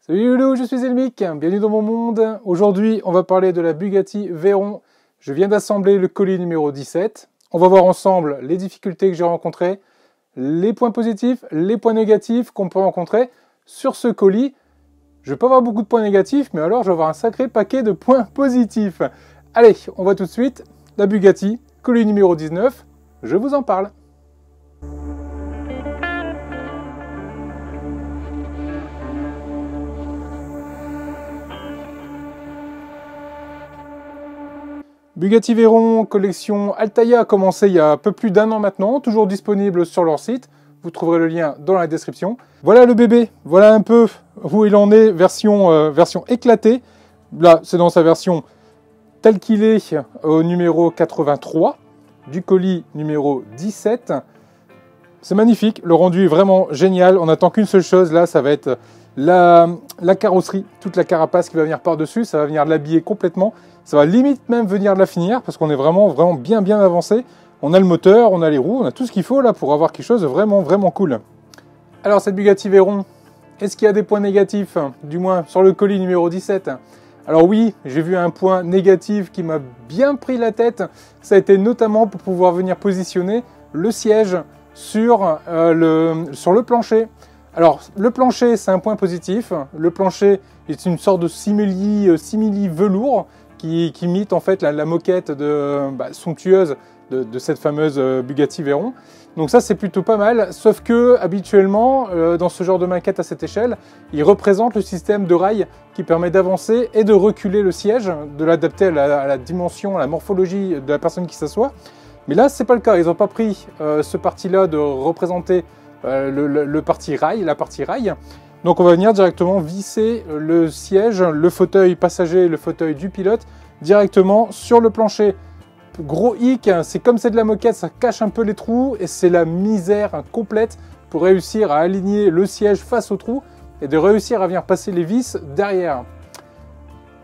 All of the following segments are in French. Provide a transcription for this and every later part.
Salut Loulou, je suis Elmic, bienvenue dans mon monde. Aujourd'hui, on va parler de la Bugatti Veyron. Je viens d'assembler le colis numéro 17. On va voir ensemble les difficultés que j'ai rencontrées, les points positifs, les points négatifs qu'on peut rencontrer sur ce colis. Je vais pas avoir beaucoup de points négatifs, mais alors je vais avoir un sacré paquet de points positifs. Allez, on va tout de suite. La Bugatti, colis numéro 19, je vous en parle. Bugatti Veyron, collection Altaïa a commencé il y a un peu plus d'un an maintenant, toujours disponible sur leur site. Vous trouverez le lien dans la description. Voilà le bébé, voilà un peu où il en est, version éclatée. Là, c'est dans sa version telle qu'il est au numéro 83, du colis numéro 17. C'est magnifique, le rendu est vraiment génial. On n'attend qu'une seule chose, là, ça va être la carrosserie, toute la carapace qui va venir par-dessus, ça va venir l'habiller complètement. Ça va limite même venir de la finière parce qu'on est vraiment bien avancé. On a le moteur, on a les roues, on a tout ce qu'il faut là pour avoir quelque chose de vraiment cool. Alors cette Bugatti Veyron, est-ce qu'il y a des points négatifs? Du moins sur le colis numéro 17. Alors oui, j'ai vu un point négatif qui m'a bien pris la tête. Ça a été notamment pour pouvoir venir positionner le siège sur le plancher. Alors le plancher, c'est un point positif. Le plancher est une sorte de simili velours qui imite en fait la moquette somptueuse de cette fameuse Bugatti Veyron. Donc ça c'est plutôt pas mal, sauf que habituellement dans ce genre de maquette à cette échelle, il représente le système de rail qui permet d'avancer et de reculer le siège, de l'adapter à la dimension, à la morphologie de la personne qui s'assoit. Mais là c'est pas le cas, ils n'ont pas pris ce parti-là de représenter la partie rail. Donc on va venir directement visser le siège, le fauteuil passager, le fauteuil du pilote directement sur le plancher. Gros hic, c'est comme c'est de la moquette, ça cache un peu les trous et c'est la misère complète pour réussir à aligner le siège face au trou et de réussir à venir passer les vis derrière.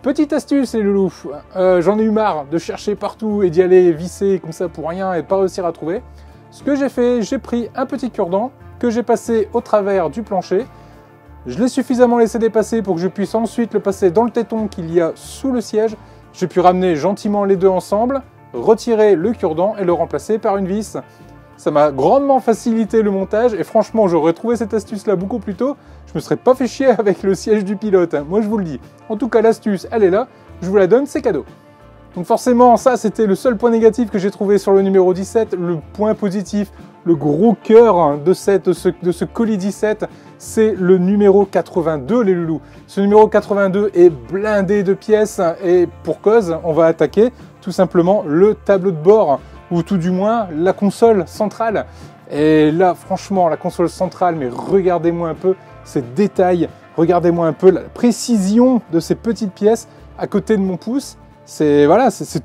Petite astuce les loulous, j'en ai eu marre de chercher partout et d'y aller visser comme ça pour rien et de pas réussir à trouver. Ce que j'ai fait, j'ai pris un petit cure-dent que j'ai passé au travers du plancher. Je l'ai suffisamment laissé dépasser pour que je puisse ensuite le passer dans le téton qu'il y a sous le siège. J'ai pu ramener gentiment les deux ensemble, retirer le cure-dent et le remplacer par une vis. Ça m'a grandement facilité le montage et franchement j'aurais trouvé cette astuce là beaucoup plus tôt. Je me serais pas fait chier avec le siège du pilote, moi je vous le dis. En tout cas l'astuce elle est là, je vous la donne, c'est cadeau. Donc forcément ça c'était le seul point négatif que j'ai trouvé sur le numéro 17. Le point positif, le gros cœur de ce colis 17, c'est le numéro 82 les loulous. Ce numéro 82 est blindé de pièces et pour cause, on va attaquer tout simplement le tableau de bord ou tout du moins la console centrale. Et là franchement la console centrale, mais regardez-moi un peu ces détails, regardez-moi un peu la précision de ces petites pièces à côté de mon pouce. C'est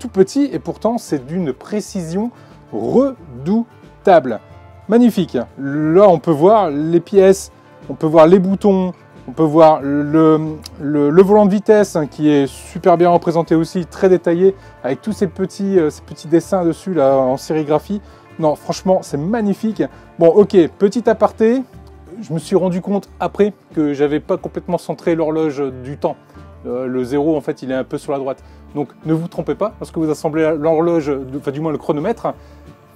tout petit et pourtant c'est d'une précision redoutable. Magnifique. Là on peut voir les pièces, on peut voir les boutons, on peut voir le volant de vitesse qui est super bien représenté aussi, très détaillé, avec tous ces petits dessins dessus là en sérigraphie. Non, franchement, c'est magnifique. Bon, ok, petit aparté, je me suis rendu compte après que j'avais pas complètement centré l'horloge du temps. Le 0, en fait, il est un peu sur la droite. Donc, ne vous trompez pas, lorsque vous assemblez l'horloge, enfin du moins le chronomètre,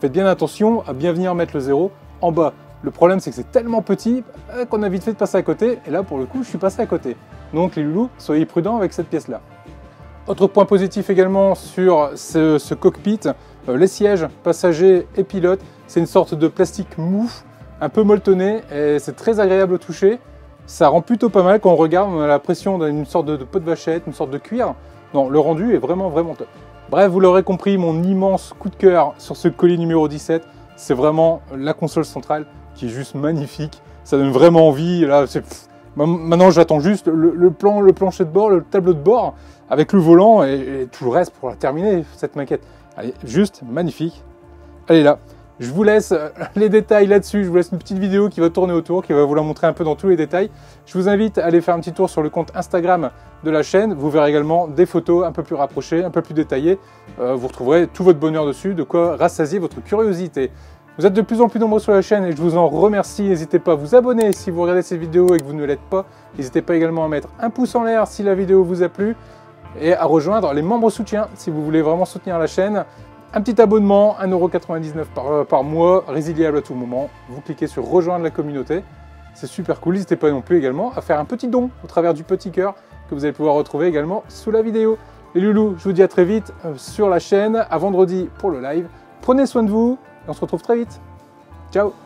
faites bien attention à bien venir mettre le 0 en bas. Le problème, c'est que c'est tellement petit qu'on a vite fait de passer à côté. Et là, pour le coup, je suis passé à côté. Donc, les loulous, soyez prudents avec cette pièce-là. Autre point positif également sur ce cockpit, les sièges passagers et pilotes. C'est une sorte de plastique mou, un peu molletonné, et c'est très agréable au toucher. Ça rend plutôt pas mal quand on regarde, on a l'impression d'une sorte de peau de vachette, une sorte de cuir. Non, le rendu est vraiment top. Bref, vous l'aurez compris, mon immense coup de cœur sur ce colis numéro 17, c'est vraiment la console centrale qui est juste magnifique. Ça donne vraiment envie. Là, maintenant, j'attends juste le plancher de bord, le tableau de bord, avec le volant et tout le reste pour la terminer, cette maquette. Allez, juste magnifique. Allez là, je vous laisse les détails là-dessus. Je vous laisse une petite vidéo qui va tourner autour, qui va vous la montrer un peu dans tous les détails. Je vous invite à aller faire un petit tour sur le compte Instagram de la chaîne. Vous verrez également des photos un peu plus rapprochées, un peu plus détaillées. Vous retrouverez tout votre bonheur dessus, de quoi rassasier votre curiosité. Vous êtes de plus en plus nombreux sur la chaîne et je vous en remercie. N'hésitez pas à vous abonner si vous regardez cette vidéo et que vous ne l'êtes pas. N'hésitez pas également à mettre un pouce en l'air si la vidéo vous a plu et à rejoindre les membres soutien si vous voulez vraiment soutenir la chaîne. Un petit abonnement, 1,99 € par mois, résiliable à tout moment. Vous cliquez sur rejoindre la communauté. C'est super cool. N'hésitez pas non plus également à faire un petit don au travers du petit cœur que vous allez pouvoir retrouver également sous la vidéo. Les loulous, je vous dis à très vite sur la chaîne, à vendredi pour le live. Prenez soin de vous et on se retrouve très vite. Ciao!